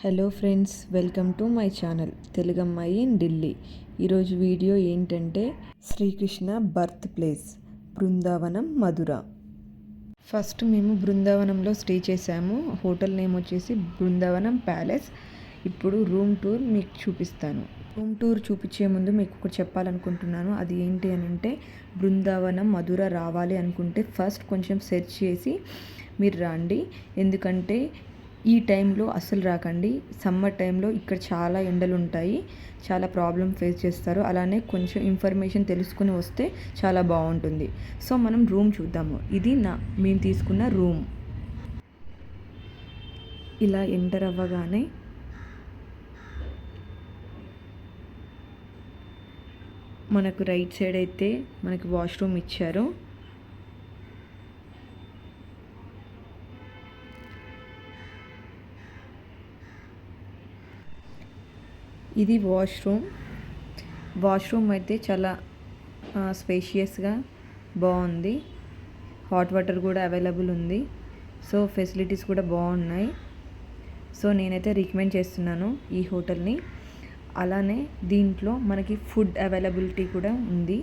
Hello friends, welcome to my channel తెలుగమ్మాయి in Delhi. ఈరోజు video ఏంటంటే Srikrishna birth place Vrindavan Mathura. First మేము బృందావనంలో స్టే చేసాము. హోటల్ నేమ్ వచ్చేసి బృందావనం ప్యాలెస్. ఇప్పుడు రూమ్ టూర్ మీకు చూపిస్తాను. రూమ్ టూర్ చూపించే ముందు మీకు ఒకటి చెప్పాలనుకుంటున్నాను. అది ఏంటి అని అంటే, బృందావనం మధుర రావాలి అనుకుంటే ఫస్ట్ కొంచెం సెర్చ్ చేసి మీరు రండి. ఎందుకంటే ఈ టైంలో అస్సలు రాకండి. సమ్మర్ టైంలో ఇక్కడ చాలా ఎండలు ఉంటాయి, చాలా ప్రాబ్లం ఫేస్ చేస్తారు. అలానే కొంచెం ఇన్ఫర్మేషన్ తెలుసుకుని వస్తే చాలా బాగుంటుంది. సో మనం రూమ్ చూద్దాము. ఇది మేము తీసుకున్న రూమ్. ఇలా ఎంటర్ అవ్వగానే మనకు రైట్ సైడ్ అయితే మనకి వాష్రూమ్ ఇచ్చారు. ఇది వాష్రూమ్ అయితే చాలా స్పేషియస్గా బాగుంది. హాట్ వాటర్ కూడా అవైలబుల్ ఉంది. సో ఫెసిలిటీస్ కూడా బాగున్నాయి. సో నేనైతే రికమెండ్ చేస్తున్నాను ఈ హోటల్ని. అలానే దీంట్లో మనకి ఫుడ్ అవైలబిలిటీ కూడా ఉంది.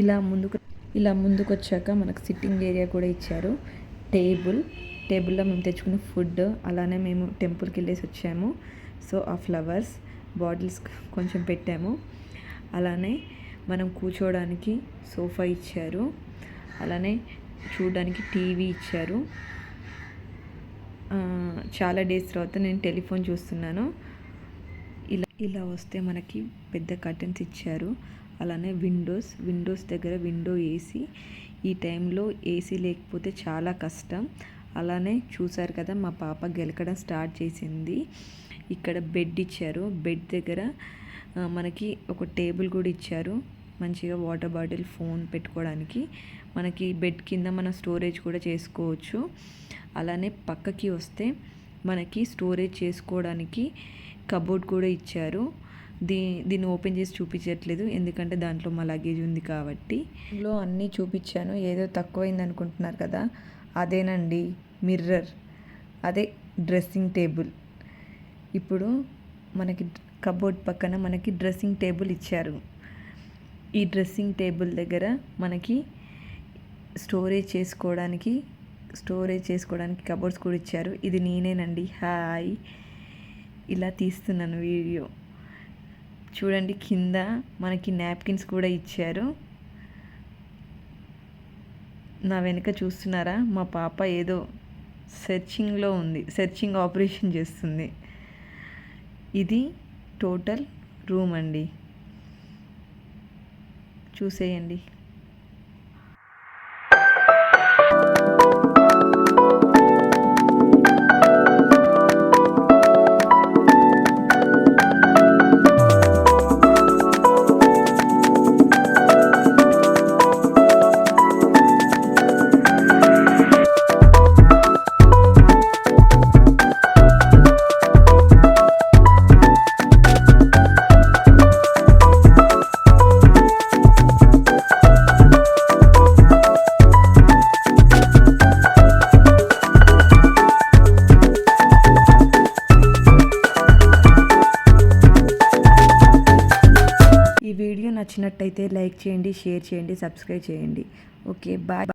ఇలా ముందుకు వచ్చాక మనకు సిట్టింగ్ ఏరియా కూడా ఇచ్చారు. టేబుల్లో మేము తెచ్చుకున్న ఫుడ్, అలానే మేము టెంపుల్కి వెళ్ళేసి వచ్చాము. సో ఆ ఫ్లవర్స్ బాటిల్స్ కొంచెం పెట్టాము. అలానే మనం కూర్చోవడానికి సోఫా ఇచ్చారు. అలానే చూడడానికి టీవీ ఇచ్చారు. చాలా డేస్ తర్వాత నేను టెలిఫోన్ చూస్తున్నాను. ఇలా వస్తే మనకి పెద్ద కర్టెన్స్ ఇచ్చారు. అలానే విండోస్ దగ్గర విండో ఏసీ. ఈ టైంలో ఏసీ లేకపోతే చాలా కష్టం. అలానే చూసారు కదా, మా పాప గెలకడం స్టార్ట్ చేసింది. ఇక్కడ బెడ్ ఇచ్చారు. బెడ్ దగ్గర మనకి ఒక టేబుల్ కూడా ఇచ్చారు. మంచిగా వాటర్ బాటిల్, ఫోన్ పెట్టుకోవడానికి. మనకి బెడ్ కింద మన స్టోరేజ్ కూడా చేసుకోవచ్చు. అలానే పక్కకి వస్తే మనకి స్టోరేజ్ చేసుకోవడానికి కబోర్డ్ కూడా ఇచ్చారు. దీన్ని ఓపెన్ చేసి చూపించట్లేదు, ఎందుకంటే దాంట్లో మా లగేజ్ ఉంది కాబట్టి. ఇందులో అన్నీ చూపించాను. ఏదో తక్కువైంది అనుకుంటున్నారు కదా, అదేనండి మిర్రర్, అదే డ్రెస్సింగ్ టేబుల్. ఇప్పుడు మనకి కబోర్డ్ పక్కన మనకి డ్రెస్సింగ్ టేబుల్ ఇచ్చారు. ఈ డ్రెస్సింగ్ టేబుల్ దగ్గర మనకి స్టోరేజ్ చేసుకోవడానికి కబోర్డ్స్ కూడా ఇచ్చారు. ఇది నేనేనండి, హాయ్. ఇలా తీస్తున్నాను వీడియో. చూడండి, కింద మనకి నాప్కిన్స్ కూడా ఇచ్చారు. నా వెనుక చూస్తున్నారా, మా పాప ఏదో సెర్చింగ్లో ఉంది, సెర్చింగ్ ఆపరేషన్ చేస్తుంది. ఇది టోటల్ రూమ్ అండి, చూసేయండి. నచ్చినట్టయితే లైక్ చేయండి, షేర్ చేయండి, సబ్స్క్రైబ్ చేయండి. Okay, bye.